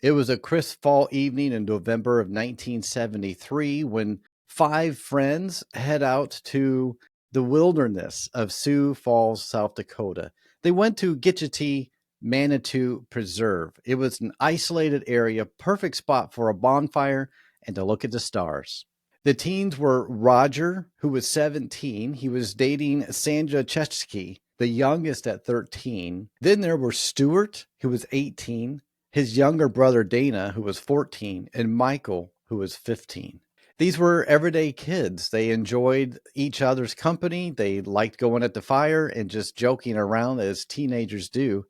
It was a crisp fall evening in November of 1973 when five friends head out to the wilderness of Sioux Falls, South Dakota. They went to Gitchie Manitou Preserve. It was an isolated area, perfect spot for a bonfire and to look at the stars. The teens were Roger, who was 17. He was dating Sandra Cheskey, the youngest at 13. Then there were Stuart, who was 18, his younger brother Dana, who was 14, and Michael, who was 15. These were everyday kids. They enjoyed each other's company. They liked going at the fire and just joking around as teenagers do.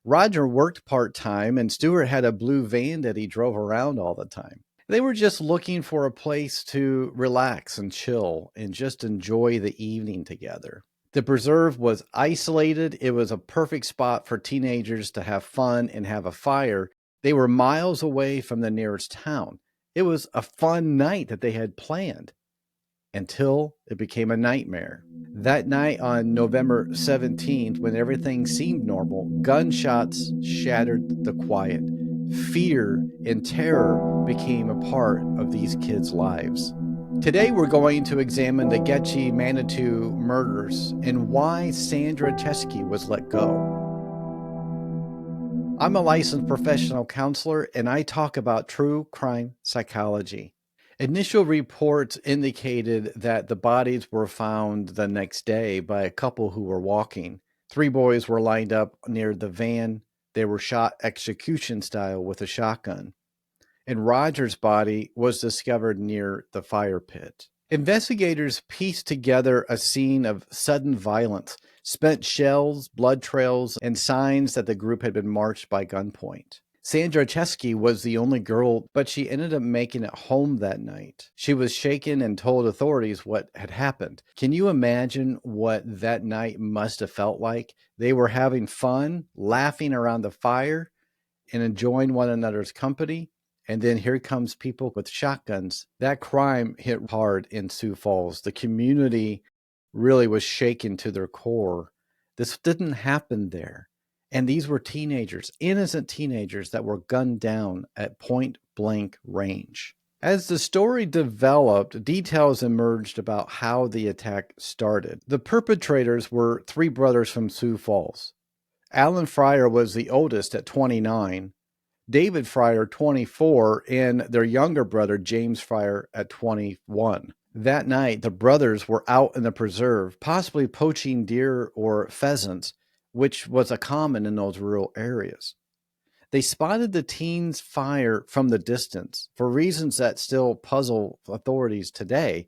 Roger worked part-time, and Stuart had a blue van that he drove around all the time. They were just looking for a place to relax and chill and just enjoy the evening together. The preserve was isolated. It was a perfect spot for teenagers to have fun and have a fire. They were miles away from the nearest town. It was a fun night that they had planned until it became a nightmare. That night on November 17th, when everything seemed normal, gunshots shattered the quiet. Fear and terror became a part of these kids' lives. Today we're going to examine the Gitchie Manitou murders and why Sandra Cheskey was let go. I'm a licensed professional counselor and I talk about true crime psychology. Initial reports indicated that the bodies were found the next day by a couple who were walking. 3 boys were lined up near the van. They were shot execution style with a shotgun. And Roger's body was discovered near the fire pit. Investigators pieced together a scene of sudden violence, spent shells, blood trails, and signs that the group had been marched by gunpoint. Sandra Cheskey was the only girl, but she ended up making it home that night. She was shaken and told authorities what had happened. Can you imagine what that night must have felt like? They were having fun, laughing around the fire, and enjoying one another's company. And then here comes people with shotguns. That crime hit hard in Sioux Falls. The community really was shaken to their core. This didn't happen there. And these were teenagers, innocent teenagers that were gunned down at point blank range. As the story developed, details emerged about how the attack started. The perpetrators were 3 brothers from Sioux Falls. Alan Fryer was the oldest at 29, David Fryer 24, and their younger brother James Fryer at 21. That night, the brothers were out in the preserve, possibly poaching deer or pheasants, which was a common in those rural areas. They spotted the teens' fire from the distance for reasons that still puzzle authorities today,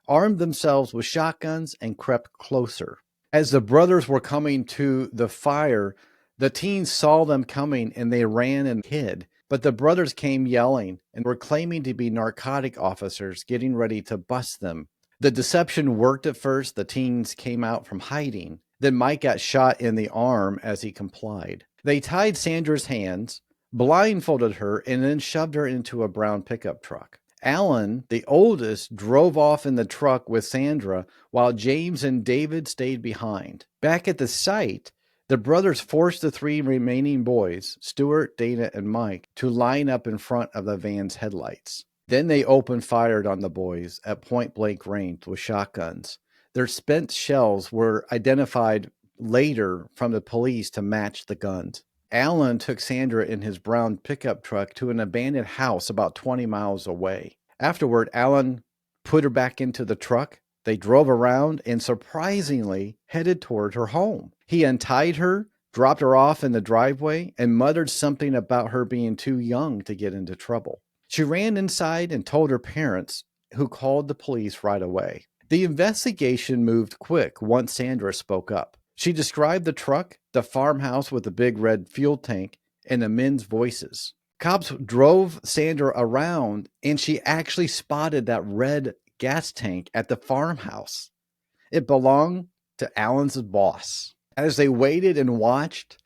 armed themselves with shotguns and crept closer. As the brothers were coming to the fire, the teens saw them coming and they ran and hid. But the brothers came yelling and were claiming to be narcotic officers getting ready to bust them. The deception worked at first. The teens came out from hiding. Then Mike got shot in the arm as he complied. They tied Sandra's hands, blindfolded her, and then shoved her into a brown pickup truck. Alan, the oldest, drove off in the truck with Sandra, while James and David stayed behind. Back at the site, the brothers forced the 3 remaining boys, Stuart, Dana, and Mike, to line up in front of the van's headlights. Then they opened fire on the boys at point-blank range with shotguns. Their spent shells were identified later from the police to match the guns. Alan took Sandra in his brown pickup truck to an abandoned house about 20 miles away. Afterward, Alan put her back into the truck. They drove around and surprisingly headed toward her home. He untied her, dropped her off in the driveway, and muttered something about her being too young to get into trouble. She ran inside and told her parents, who called the police right away. The investigation moved quick once Sandra spoke up. She described the truck, the farmhouse with the big red fuel tank, and the men's voices. Cops drove Sandra around, and she actually spotted that red gas tank at the farmhouse. It belonged to Alan's boss. As they waited and watched,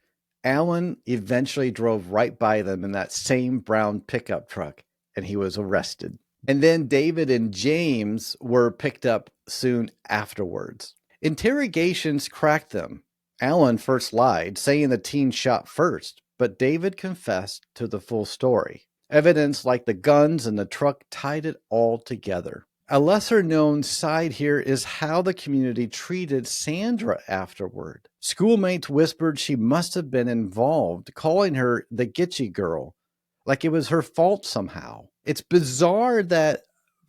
Alan eventually drove right by them in that same brown pickup truck, and he was arrested. And then David and James were picked up soon afterwards. Interrogations cracked them. Alan first lied, saying the teen shot first, but David confessed to the full story. Evidence like the guns and the truck tied it all together. A lesser known side here is how the community treated Sandra afterward. Schoolmates whispered she must have been involved, calling her the Gitchie girl, like it was her fault somehow. It's bizarre that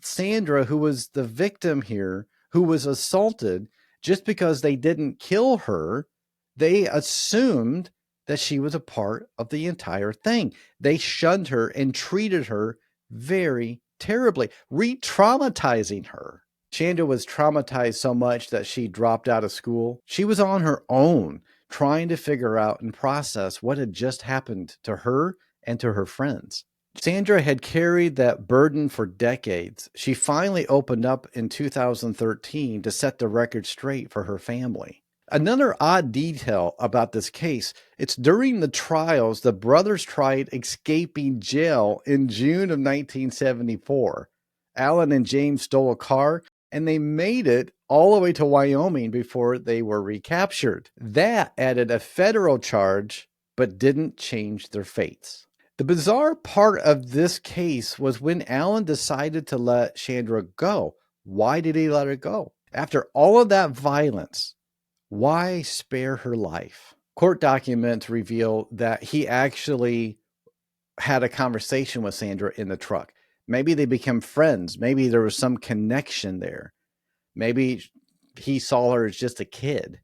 Sandra, who was the victim here, who was assaulted, just because they didn't kill her, they assumed that she was a part of the entire thing. They shunned her and treated her very terribly, re-traumatizing her. Sandra was traumatized so much that she dropped out of school. She was on her own, trying to figure out and process what had just happened to her and to her friends. Sandra had carried that burden for decades. She finally opened up in 2013 to set the record straight for her family. Another odd detail about this case, it's during the trials, the brothers tried escaping jail in June of 1974. Alan and James stole a car, and they made it all the way to Wyoming before they were recaptured. That added a federal charge, but didn't change their fates. The bizarre part of this case was when Alan decided to let Sandra go. Why did he let her go? After all of that violence, why spare her life? Court documents reveal that he actually had a conversation with Sandra in the truck. Maybe they became friends. Maybe there was some connection there. Maybe he saw her as just a kid,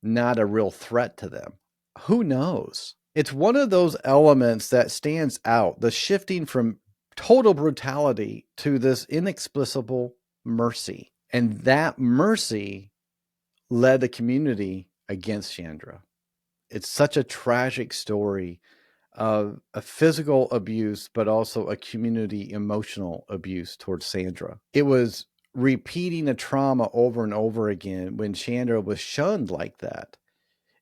not a real threat to them. Who knows? It's one of those elements that stands out, the shifting from total brutality to this inexplicable mercy. And that mercy led the community against Sandra. It's such a tragic story of a physical abuse, but also a community emotional abuse towards Sandra. It was repeating a trauma over and over again when Sandra was shunned like that.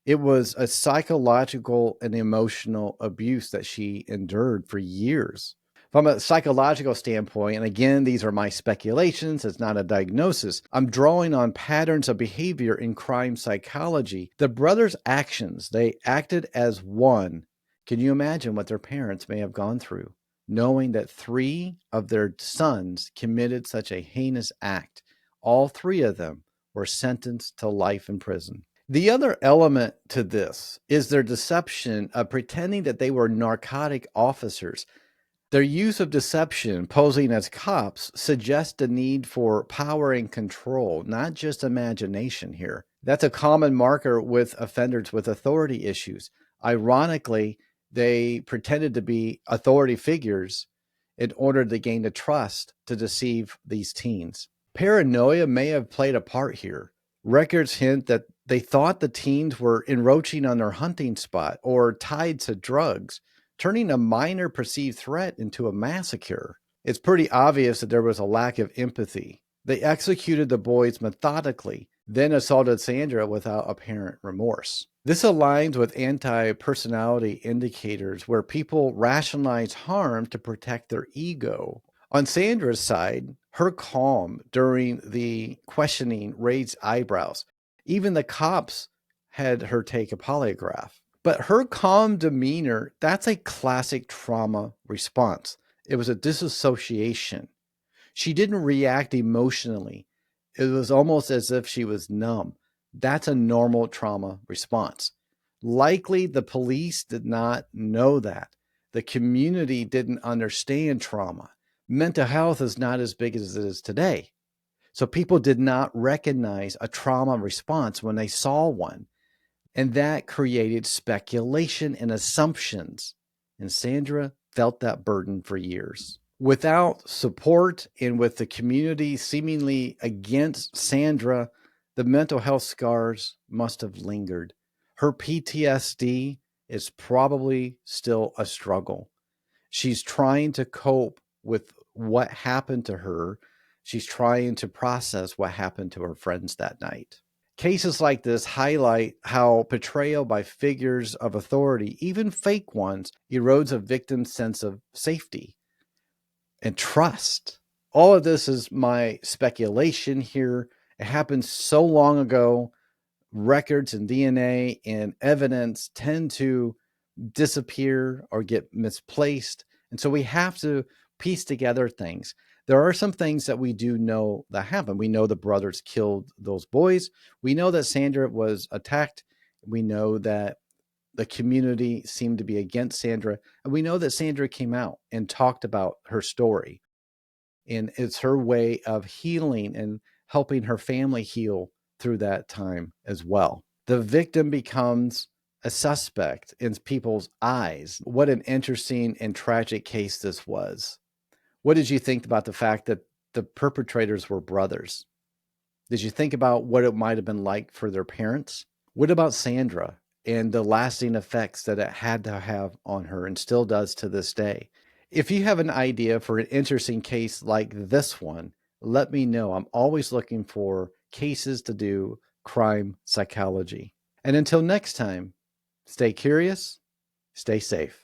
It was a psychological and emotional abuse that she endured for years. From a psychological standpoint, and again, these are my speculations, it's not a diagnosis, I'm drawing on patterns of behavior in crime psychology. The brothers' actions, they acted as one. Can you imagine what their parents may have gone through, knowing that 3 of their sons committed such a heinous act? All 3 of them were sentenced to life in prison. The other element to this is their deception of pretending that they were narcotic officers. Their use of deception, posing as cops, suggests a need for power and control, not just imagination here. That's a common marker with offenders with authority issues. Ironically, they pretended to be authority figures in order to gain the trust to deceive these teens. Paranoia may have played a part here. Records hint that they thought the teens were encroaching on their hunting spot or tied to drugs, turning a minor perceived threat into a massacre. It's pretty obvious that there was a lack of empathy. They executed the boys methodically, then assaulted Sandra without apparent remorse. This aligns with anti-personality indicators where people rationalize harm to protect their ego. On Sandra's side, her calm during the questioning raised eyebrows. Even the cops had her take a polygraph. But her calm demeanor, that's a classic trauma response. It was a disassociation. She didn't react emotionally. It was almost as if she was numb. That's a normal trauma response. Likely the police did not know that. The community didn't understand trauma. Mental health is not as big as it is today. So people did not recognize a trauma response when they saw one. And that created speculation and assumptions. And Sandra felt that burden for years. Without support and with the community seemingly against Sandra, the mental health scars must have lingered. Her PTSD is probably still a struggle. She's trying to cope with what happened to her. She's trying to process what happened to her friends that night. Cases like this highlight how betrayal by figures of authority, even fake ones, erodes a victim's sense of safety and trust. All of this is my speculation here. It happened so long ago. Records and DNA and evidence tend to disappear or get misplaced. And so we have to piece together things. There are some things that we do know that happened. We know the brothers killed those boys. We know that Sandra was attacked. We know that the community seemed to be against Sandra. And we know that Sandra came out and talked about her story. And it's her way of healing and helping her family heal through that time as well. The victim becomes a suspect in people's eyes. What an interesting and tragic case this was. What did you think about the fact that the perpetrators were brothers? Did you think about what it might have been like for their parents? What about Sandra and the lasting effects that it had to have on her and still does to this day? If you have an idea for an interesting case like this one, let me know. I'm always looking for cases to do crime psychology. And until next time, stay curious, stay safe.